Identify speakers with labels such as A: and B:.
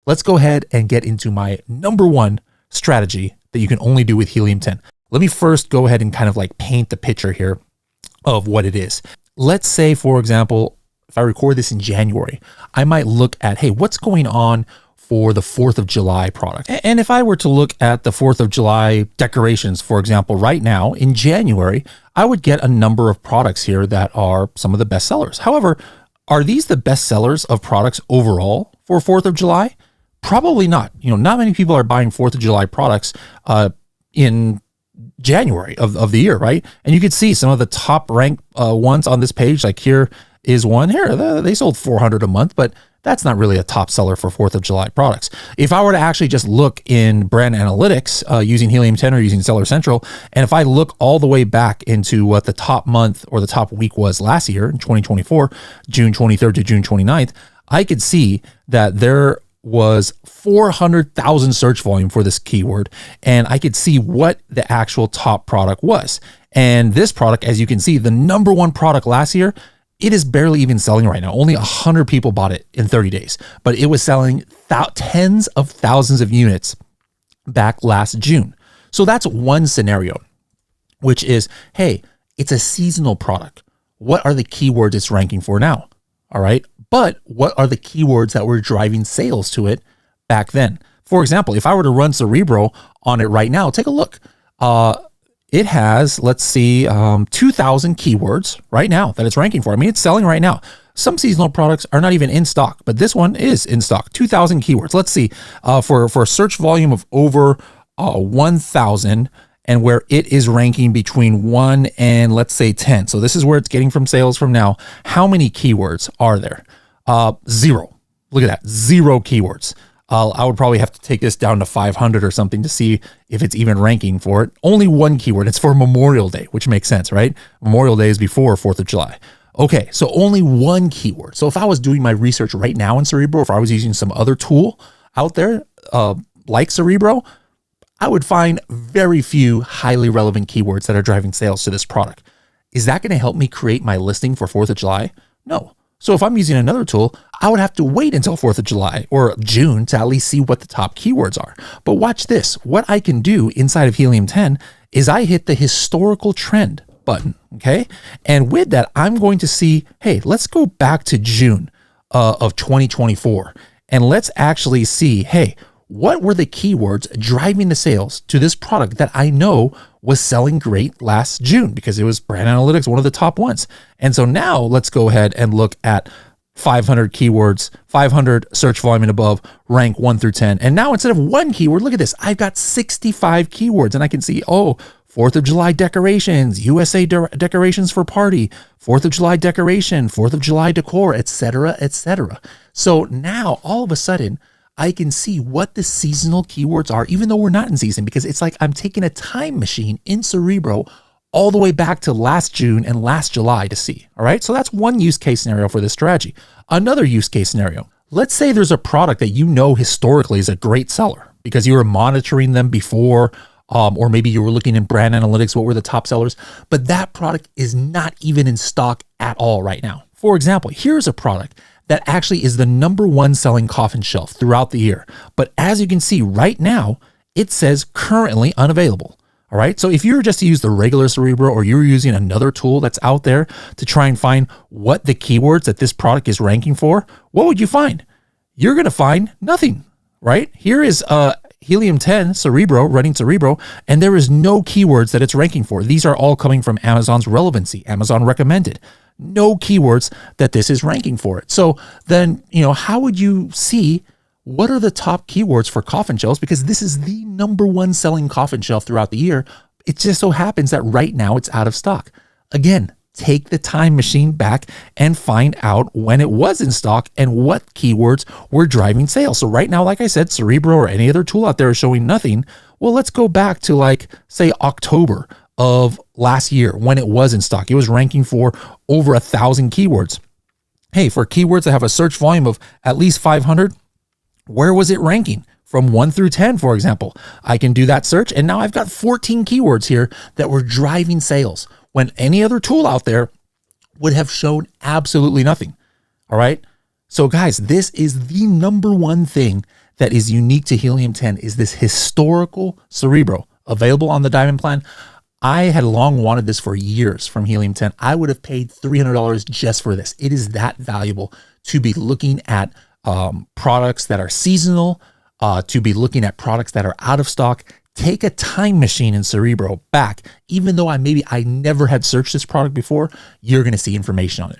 A: let's go ahead and get into my number one strategy that you can only do with Helium 10. Let me first go ahead and kind of like paint the picture here of what it is. Let's say, for example, if I record this in January, I might look at, hey, what's going on for the 4th of July product? And if I were to look at the 4th of July decorations, for example, right now in January, I would get a number of products here that are some of the best sellers. However, are these the best sellers of products overall for 4th of July? Probably not. Not many people are buying 4th of July products in January of the year, right? And you can see some of the top ranked ones on this page. Like here is one here. They sold 400 a month, but that's not really a top seller for 4th of July products. If I were to actually just look in brand analytics using Helium 10 or using Seller Central, and if I look all the way back into what the top month or the top week was last year in 2024, June 23rd to June 29th, I could see that there was 400,000 search volume for this keyword, and I could see what the actual top product was. And this product, as you can see, the number one product last year, it is barely even selling right now. Only 100 people bought it in 30 days, but it was selling tens of thousands of units back last June. So that's one scenario, which is, hey, it's a seasonal product. What are the keywords it's ranking for now? All right. But what are the keywords that were driving sales to it back then? For example, if I were to run Cerebro on it right now, take a look. It has, let's see, 2,000 keywords right now that it's ranking for. I mean, it's selling right now. Some seasonal products are not even in stock, but this one is in stock. 2,000 keywords. Let's see, for a search volume of over 1,000, and where it is ranking between 1 and let's say 10. So this is where it's getting from sales from now. How many keywords are there? 0. Look at that, 0 keywords. I would probably have to take this down to 500 or something to see if it's even ranking for it. Only one keyword. It's for Memorial Day, which makes sense, right? Memorial Day is before 4th of July. Okay, so only one keyword. So if I was doing my research right now in Cerebro, if I was using some other tool out there like Cerebro, I would find very few highly relevant keywords that are driving sales to this product. Is that going to help me create my listing for 4th of July? No. So if I'm using another tool, I would have to wait until 4th of July or June to at least see what the top keywords are. But watch this. What I can do inside of Helium 10 is I hit the historical trend button, okay? And with that, I'm going to see, hey, let's go back to June of 2024, and let's actually see, hey, what were the keywords driving the sales to this product that I know was selling great last June, because it was brand analytics, one of the top ones. And so now let's go ahead and look at 500 keywords, 500 search volume and above, rank 1 through 10. And now instead of one keyword, look at this. I've got 65 keywords, and I can see, 4th of July decorations, USA decorations for party, 4th of July decoration, 4th of July decor, etc., etc. So now all of a sudden, I can see what the seasonal keywords are, even though we're not in season, because it's like I'm taking a time machine in Cerebro all the way back to last June and last July to see. All right. So that's one use case scenario for this strategy. Another use case scenario. Let's say there's a product that you know historically is a great seller because you were monitoring them before, or maybe you were looking in brand analytics, what were the top sellers, but that product is not even in stock at all right now. For example, here's a product that actually is the number one selling coffin shelf throughout the year. But as you can see right now, it says currently unavailable. All right. So if you were just to use the regular Cerebro, or you're using another tool that's out there to try and find what the keywords that this product is ranking for, what would you find? You're going to find nothing, right? Here is Helium 10 Cerebro running Cerebro, and there is no keywords that it's ranking for. These are all coming from Amazon's relevancy, Amazon recommended. No keywords that this is ranking for it. So then, how would you see what are the top keywords for coffin shelves? Because this is the number one selling coffin shelf throughout the year. It just so happens that right now it's out of stock. Again, take the time machine back and find out when it was in stock and what keywords were driving sales. So right now, like I said, Cerebro or any other tool out there is showing nothing. Well, let's go back to say October of last year when it was in stock. It was ranking for over 1,000 keywords. Hey, for keywords that have a search volume of at least 500, where was it ranking? From 1 through 10, for example. I can do that search, and now I've got 14 keywords here that were driving sales when any other tool out there would have shown absolutely nothing. All right. So guys, this is the number one thing that is unique to Helium 10 is this historical Cerebro available on the Diamond plan. I had long wanted this for years from Helium 10. I would have paid $300 just for this. It is that valuable to be looking at products that are seasonal, to be looking at products that are out of stock. Take a time machine in Cerebro back. Even though I never had searched this product before, you're going to see information on it.